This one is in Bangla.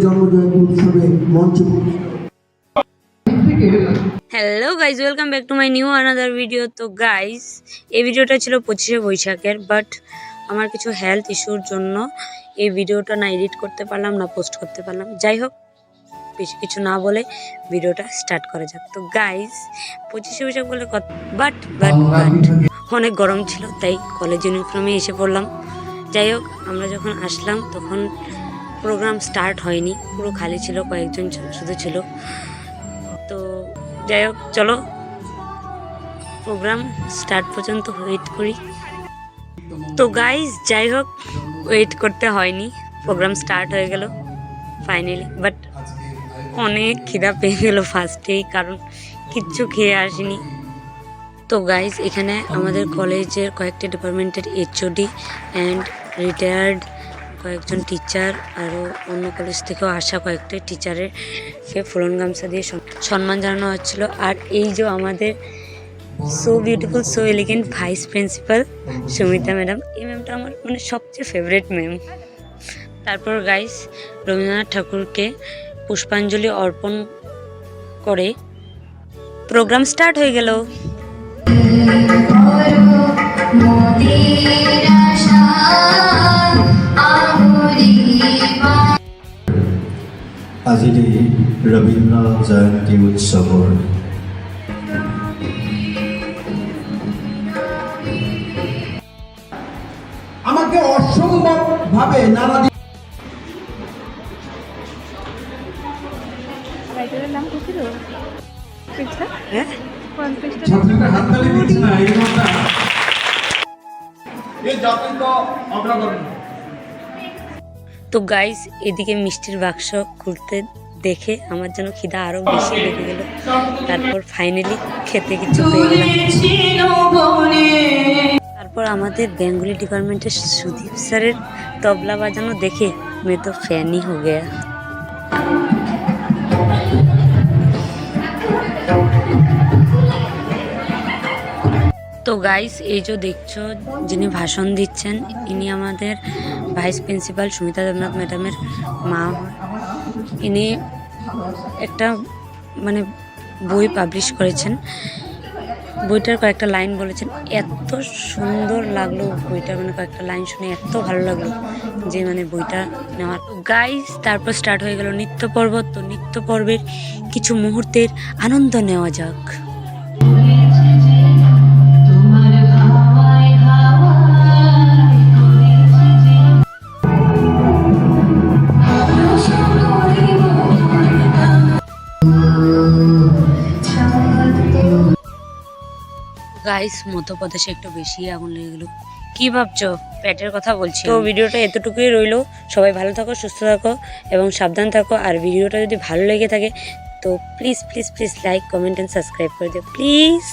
জন্মজয়ন্তী উৎসবে মঞ্চে। Hello guys, welcome back to my new another video. তো গাইজ, এই ভিডিওটা ছিল 25শে বৈশাখের, বাট আমার কিছু হেলথ ইস্যুর জন্য এই ভিডিওটা না এডিট করতে পারলাম না পোস্ট করতে পারলাম। যাই হোক, বেশি কিছু না বলে ভিডিওটা স্টার্ট করা যাক। তো গাইজ, 25শে বৈশাখ বলে বাট অনেক গরম ছিল, তাই কলেজ ইউনিফর্মে এসে পড়লাম। যাই হোক, আমরা যখন আসলাম তখন প্রোগ্রাম স্টার্ট হয়নি, পুরো খালি ছিল, কয়েকজন শুধু ছিল। তো যাই হোক, চলো প্রোগ্রাম স্টার্ট পর্যন্ত ওয়েট করি। তো গাইজ, যাই হোক, ওয়েট করতে হয়নি, প্রোগ্রাম স্টার্ট হয়ে গেল ফাইনালি। বাট অনেক খিদা পেয়ে গেল ফার্স্টেই, কারণ কিচ্ছু খেয়ে আসিনি। তো গাইজ, এখানে আমাদের কলেজের কয়েকটা ডিপার্টমেন্টের এইচওডি অ্যান্ড রিটায়ার্ড কয়েকজন টিচার, আরও অন্য কলেজ থেকেও আসা কয়েকটা টিচারেরকে ফুলন গামছা দিয়ে সম্মান জানানো হচ্ছিল। আর এই যে আমাদের so beautiful, so elegant vice principal Sumita madam, এই ম্যামটা আমার মানে সবচেয়ে ফেভারিট ম্যাম। তারপর গাইস, রবীন্দ্রনাথ ঠাকুরকে পুষ্পাঞ্জলি অর্পণ করে প্রোগ্রাম স্টার্ট হয়ে গেল। আজিৰ এই ৰবীন্দ্ৰ জয়ন্তী উৎসৱৰ আমাকে অসম্ভব ভাবে নানা তো গাইস, এদিকে মিষ্টির বাক্স খুলতে দেখে আমার যেন খিদা আরো বেশি লেগে গেল। তারপর ফাইনালি খেতে কিছু পেয়ে গেলাম। তারপর আমাদের বেঙ্গলি ডিপার্টমেন্টের সুদীপ স্যারের তবলা বাজানো দেখে मैं तो फैन ही हो गया। তো গাইস, এই যে দেখছো, যিনি ভাষণ দিচ্ছেন ইনি আমাদের ভাইস প্রিন্সিপাল সুমিতা দেবনাথ ম্যাডামের মা। ইনি একটা মানে বই পাবলিশ করেছেন, বইটার কয়েকটা লাইন বলেছেন, এত সুন্দর লাগলো বইটা, মানে কয়েকটা লাইন শুনে এত ভালো লাগলো যে মানে বইটা নেওয়ার। গাইস, তারপর স্টার্ট হয়ে গেল নৃত্য পর্ব। তো নৃত্য পর্বের কিছু মুহূর্তের আনন্দ নেওয়া যাক। গাইস, মধ্যপ্রদেশে একটু বেশি আগুন লেগে গেল। কি ভাবছো? পেটের কথা বলছি। তো ভিডিওটা এতটুকুই রইলো। সবাই ভালো থাকো, সুস্থ থাকো এবং সাবধান থাকো। আর ভিডিওটা যদি ভালো লেগে থাকে তো please please please like, comment and subscribe করে দিও প্লিজ।